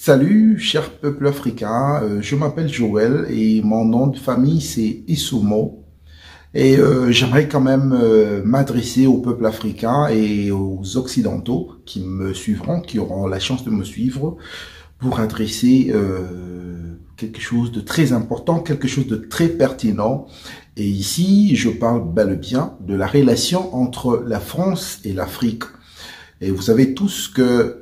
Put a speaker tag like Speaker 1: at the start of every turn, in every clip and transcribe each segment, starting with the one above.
Speaker 1: Salut, cher peuple africain, je m'appelle Joël et mon nom de famille c'est Isumo. Et j'aimerais quand même m'adresser au peuple africain et aux occidentaux qui me suivront, qui auront la chance de me suivre, pour adresser quelque chose de très important, quelque chose de très pertinent. Et ici, je parle bel et bien de la relation entre la France et l'Afrique. Et vous savez tous que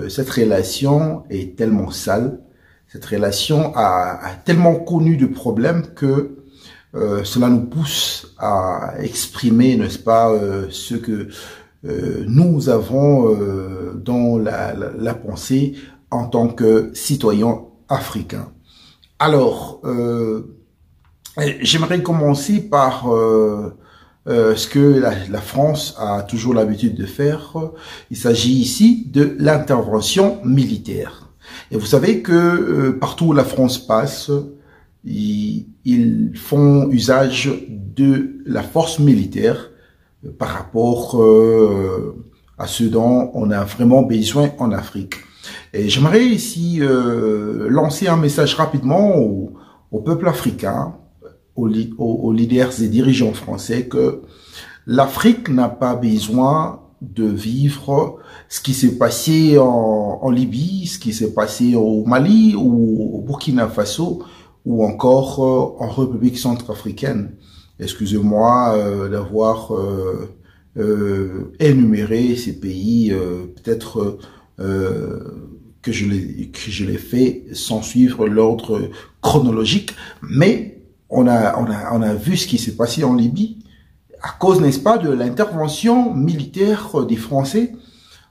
Speaker 1: cette relation est tellement sale, cette relation a tellement connu de problèmes que cela nous pousse à exprimer, n'est-ce pas, ce que nous avons dans la pensée en tant que citoyens africains. Alors, j'aimerais commencer par ce que la France a toujours l'habitude de faire. Il s'agit ici de l'intervention militaire. Et vous savez que partout où la France passe, ils font usage de la force militaire par rapport à ce dont on a vraiment besoin en Afrique. Et j'aimerais ici lancer un message rapidement au peuple africain, aux leaders et dirigeants français, que l'Afrique n'a pas besoin de vivre ce qui s'est passé en Libye, ce qui s'est passé au Mali ou au Burkina Faso ou encore en République centrafricaine. Excusez-moi d'avoir énuméré ces pays, peut-être que je l'ai fait sans suivre l'ordre chronologique, mais on a vu ce qui s'est passé en Libye à cause, n'est-ce pas, de l'intervention militaire des Français.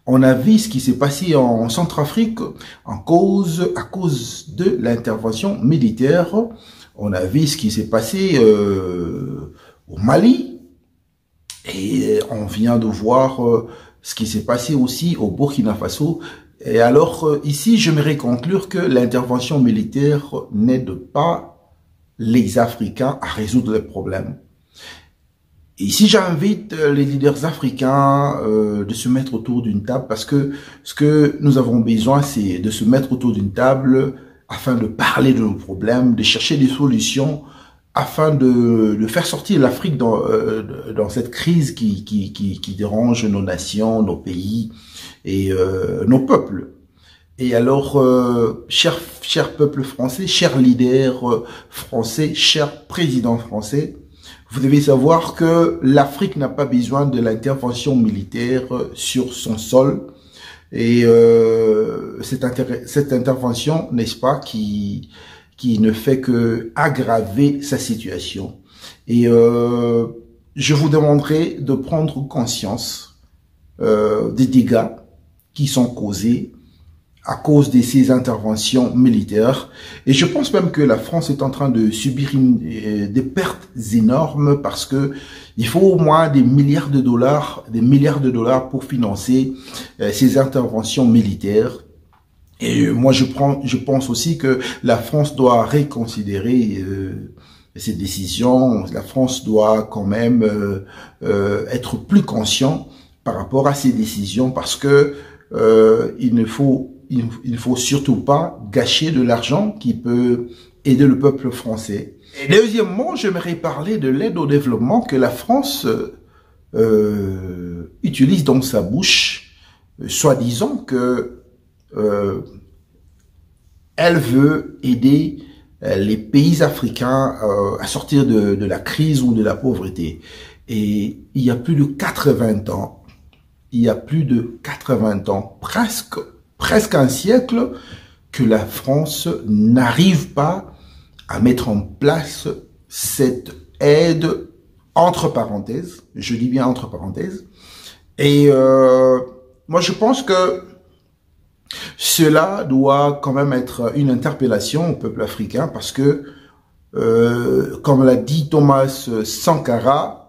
Speaker 1: On a vu ce qui s'est passé en Centrafrique à cause de l'intervention militaire. On a vu ce qui s'est passé au Mali. Et on vient de voir ce qui s'est passé aussi au Burkina Faso. Et alors, ici, j'aimerais conclure que l'intervention militaire n'aide pas les Africains à résoudre les problèmes. Ici, j'invite les leaders africains de se mettre autour d'une table, parce que ce que nous avons besoin, c'est de se mettre autour d'une table afin de parler de nos problèmes, de chercher des solutions, afin de faire sortir l'Afrique dans cette crise qui dérange nos nations, nos pays et nos peuples. Et alors, cher peuple français, chers leaders français, chers présidents français, vous devez savoir que l'Afrique n'a pas besoin de l'intervention militaire sur son sol. Et cette intervention, n'est-ce pas, qui ne fait que aggraver sa situation. Et je vous demanderai de prendre conscience des dégâts qui sont causés à cause de ces interventions militaires. Et je pense même que la France est en train de subir des pertes énormes, parce que il faut au moins des milliards de dollars pour financer ces interventions militaires. Et moi, je pense aussi que la France doit reconsidérer ses décisions. La France doit quand même être plus conscient par rapport à ses décisions, parce que il ne faut surtout pas gâcher de l'argent qui peut aider le peuple français. Et deuxièmement, j'aimerais parler de l'aide au développement que la France utilise dans sa bouche, soi-disant que elle veut aider les pays africains à sortir de la crise ou de la pauvreté. Et il y a plus de 80 ans, presque un siècle, que la France n'arrive pas à mettre en place cette aide, entre parenthèses, je dis bien entre parenthèses. Et moi, je pense que cela doit quand même être une interpellation au peuple africain, parce que, comme l'a dit Thomas Sankara,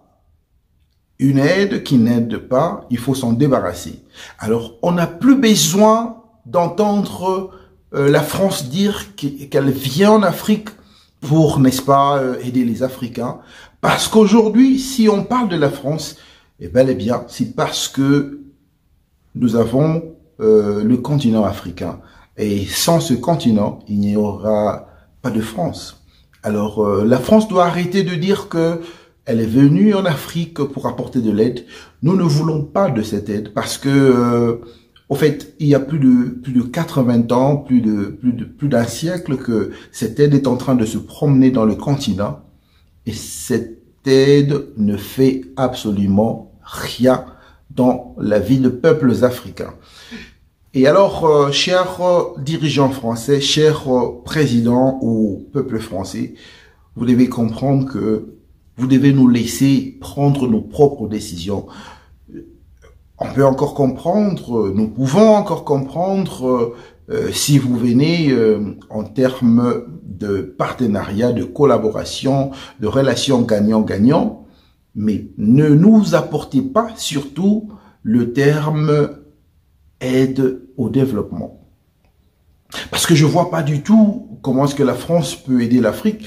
Speaker 1: une aide qui n'aide pas, il faut s'en débarrasser. Alors, on n'a plus besoin d'entendre la France dire qu'elle vient en Afrique pour, n'est-ce pas, aider les Africains. Parce qu'aujourd'hui, si on parle de la France, eh bel et bien, c'est parce que nous avons le continent africain. Et sans ce continent, il n'y aura pas de France. Alors, la France doit arrêter de dire que elle est venue en Afrique pour apporter de l'aide. Nous ne voulons pas de cette aide parce que, au fait, il y a plus de 80 ans, plus d'un siècle que cette aide est en train de se promener dans le continent et cette aide ne fait absolument rien dans la vie de peuples africains. Et alors, chers dirigeants français, chers présidents ou peuple français, vous devez comprendre que vous devez nous laisser prendre nos propres décisions. On peut encore comprendre, nous pouvons encore comprendre si vous venez en termes de partenariat, de collaboration, de relations gagnant-gagnant, mais ne nous apportez pas surtout le terme aide au développement. Parce que je vois pas du tout comment est-ce que la France peut aider l'Afrique,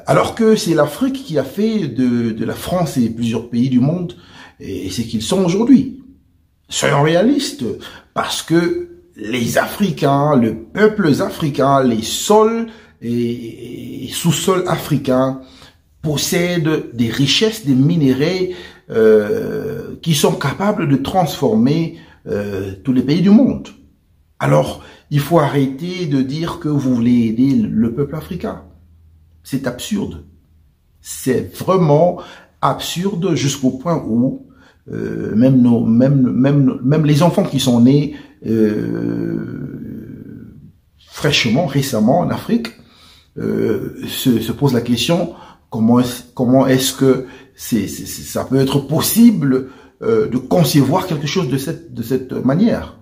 Speaker 1: alors que c'est l'Afrique qui a fait de la France et plusieurs pays du monde et ce qu'ils sont aujourd'hui. Soyons réalistes, parce que les Africains, le peuple africain, les sols et sous-sols africains possèdent des richesses, des minéraux qui sont capables de transformer tous les pays du monde. Alors, il faut arrêter de dire que vous voulez aider le peuple africain. C'est absurde. C'est vraiment absurde jusqu'au point où même les enfants qui sont nés fraîchement, récemment en Afrique, se posent la question comment est-ce que ça peut être possible de concevoir quelque chose de cette manière.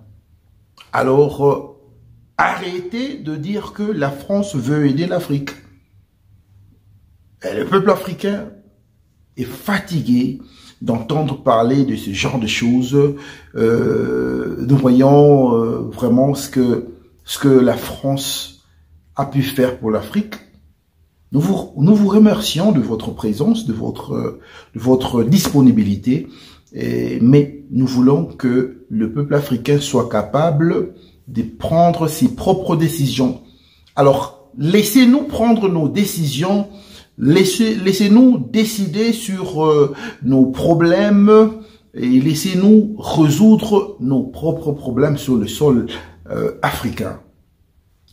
Speaker 1: Alors, arrêtez de dire que la France veut aider l'Afrique. Le peuple africain est fatigué d'entendre parler de ce genre de choses. Nous voyons vraiment ce que la France a pu faire pour l'Afrique. Nous vous remercions de votre présence, de votre disponibilité, mais nous voulons que le peuple africain soit capable de prendre ses propres décisions. Alors, laissez-nous prendre nos décisions. Laissez-nous décider sur nos problèmes et laissez-nous résoudre nos propres problèmes sur le sol africain.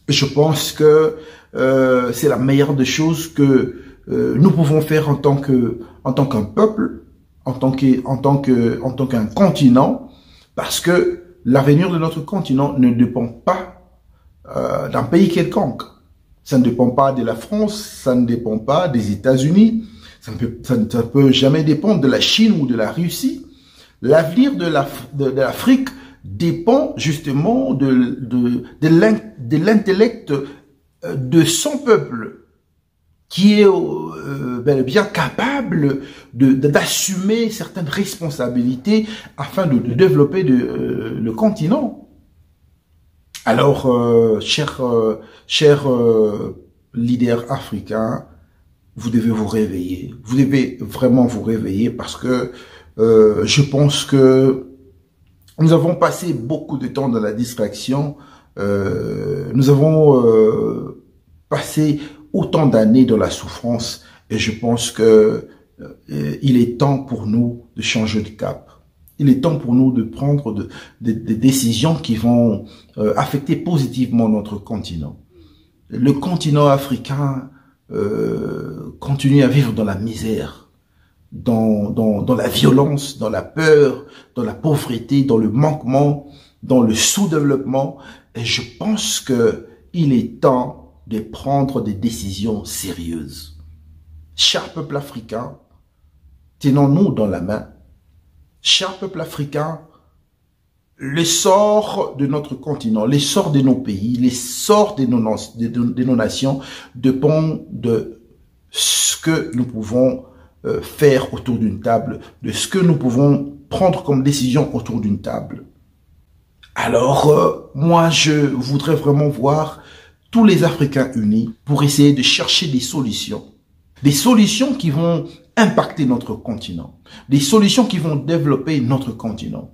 Speaker 1: Je pense que c'est la meilleure des choses que nous pouvons faire en tant qu'un peuple, en tant qu'un continent, parce que l'avenir de notre continent ne dépend pas d'un pays quelconque. Ça ne dépend pas de la France, ça ne dépend pas des États-Unis, ça ne peut jamais dépendre de la Chine ou de la Russie. L'avenir de l'Afrique dépend justement de l'intellect de son peuple, qui est bel et bien capable d'assumer certaines responsabilités afin de développer le continent. Alors, chers leaders africains, vous devez vous réveiller. Vous devez vraiment vous réveiller parce que je pense que nous avons passé beaucoup de temps dans la distraction. Nous avons passé autant d'années dans la souffrance et je pense que il est temps pour nous de changer de cap. Il est temps pour nous de prendre des décisions qui vont affecter positivement notre continent. Le continent africain continue à vivre dans la misère, dans la violence, dans la peur, dans la pauvreté, dans le manquement, dans le sous-développement. Et je pense que il est temps de prendre des décisions sérieuses. Cher peuple africain, tenons-nous dans la main. Cher peuple africain, l'essor de notre continent, l'essor de nos pays, l'essor de nos nations dépend de ce que nous pouvons faire autour d'une table, de ce que nous pouvons prendre comme décision autour d'une table. Alors, moi, je voudrais vraiment voir tous les Africains unis pour essayer de chercher des solutions qui vont impacter notre continent, des solutions qui vont développer notre continent.